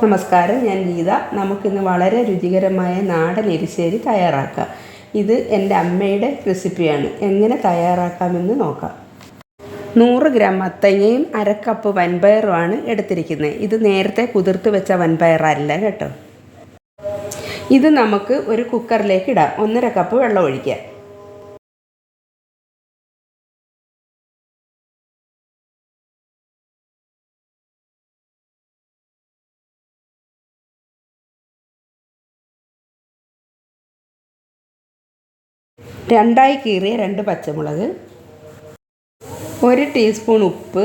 നമസ്കാരം, ഞാൻ ഗീത. നമുക്കിന്ന് വളരെ രുചികരമായ നാടൻ എരിശ്ശേരി തയ്യാറാക്കാം. ഇത് എൻ്റെ അമ്മയുടെ റെസിപ്പിയാണ്. എങ്ങനെ തയ്യാറാക്കാമെന്ന് നോക്കാം. 100 ഗ്രാം മത്തങ്ങയും 1/2 കപ്പ് വൻപയറുമാണ് എടുത്തിരിക്കുന്നത്. ഇത് നേരത്തെ കുതിർത്ത് വെച്ച വൻപയറല്ല കേട്ടോ. ഇത് നമുക്ക് ഒരു കുക്കറിലേക്ക് ഇടാം. 1.5 കപ്പ് വെള്ളം ഒഴിക്കാം. രണ്ടായി കീറിയ 2 പച്ചമുളക്, 1 ടീസ്പൂൺ ഉപ്പ്,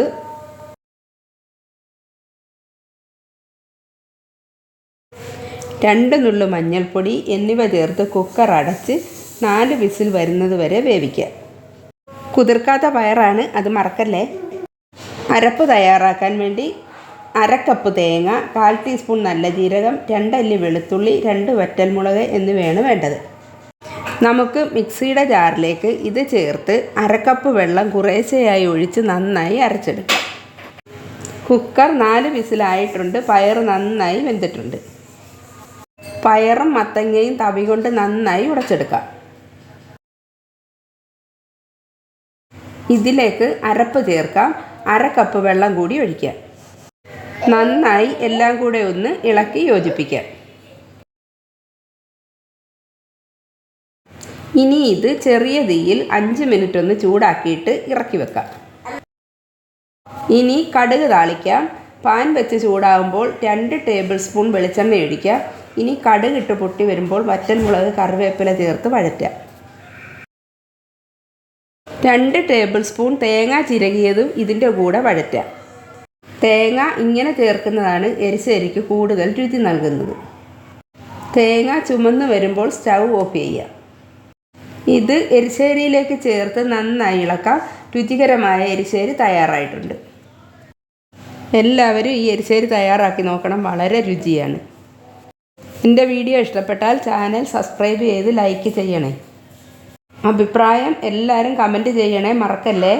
2 നുള്ളു മഞ്ഞൾപ്പൊടി എന്നിവ ചേർത്ത് കുക്കർ അടച്ച് 4 വിസിൽ വരുന്നത് വരെ വേവിക്കുക. കുതിർക്കാത്ത പയറാണ്, അത് മറക്കല്ലേ. അരപ്പ് തയ്യാറാക്കാൻ വേണ്ടി 1/2 കപ്പ് തേങ്ങ, 1/4 ടീസ്പൂൺ നല്ല ജീരകം, 2 അല്ലി വെളുത്തുള്ളി, 2 വറ്റൽമുളക് എന്നിവയാണ് വേണ്ടത്. നമുക്ക് മിക്സിയുടെ ജാറിലേക്ക് ഇത് ചേർത്ത് 1/2 കപ്പ് വെള്ളം കുറേശ്ശെയായി ഒഴിച്ച് നന്നായി അരച്ചെടുക്കാം. കുക്കർ 4 വിസിലായിട്ടുണ്ട്. പയർ നന്നായി വെന്തിട്ടുണ്ട്. പയറും മത്തങ്ങയും തവി കൊണ്ട് നന്നായി ഉടച്ചെടുക്കാം. ഇതിലേക്ക് അരപ്പ് ചേർക്കാം. 1/2 കപ്പ് വെള്ളം കൂടി ഒഴിക്കാം. നന്നായി എല്ലാം കൂടെ ഒന്ന് ഇളക്കി യോജിപ്പിക്കാം. ഇനി ഇത് ചെറിയ തീയിൽ 5 മിനിറ്റ് ഒന്ന് ചൂടാക്കിയിട്ട് ഇറക്കി വെക്കാം. ഇനി കടുക് താളിക്കാം. പാൻ വെച്ച് ചൂടാകുമ്പോൾ 2 ടേബിൾ സ്പൂൺ വെളിച്ചെണ്ണ ഒഴിക്കാം. ഇനി കടുക് ഇട്ട് പൊട്ടി വരുമ്പോൾ വറ്റൽമുളക്, കറിവേപ്പില ചേർത്ത് വഴറ്റാം. 2 ടേബിൾ സ്പൂൺ തേങ്ങ ചിരകിയതും ഇതിൻ്റെ കൂടെ വഴറ്റാം. തേങ്ങ ഇങ്ങനെ ചേർക്കുന്നതാണ് എരിശ്ശേരിക്ക് കൂടുതൽ രുചി നൽകുന്നത്. തേങ്ങ ചുമന്ന് വരുമ്പോൾ സ്റ്റൗ ഓഫ് ചെയ്യാം. ഇത് എരിശ്ശേരിയിലേക്ക് ചേർത്ത് നന്നായി ഇളക്കാം. രുചികരമായ എരിശ്ശേരി തയ്യാറായിട്ടുണ്ട്. എല്ലാവരും ഈ എരിശ്ശേരി തയ്യാറാക്കി നോക്കണം, വളരെ രുചിയാണ്. എൻ്റെ വീഡിയോ ഇഷ്ടപ്പെട്ടാൽ ചാനൽ സബ്സ്ക്രൈബ് ചെയ്ത് ലൈക്ക് ചെയ്യണേ. അഭിപ്രായം എല്ലാവരും കമൻറ്റ് ചെയ്യണേ, മറക്കല്ലേ.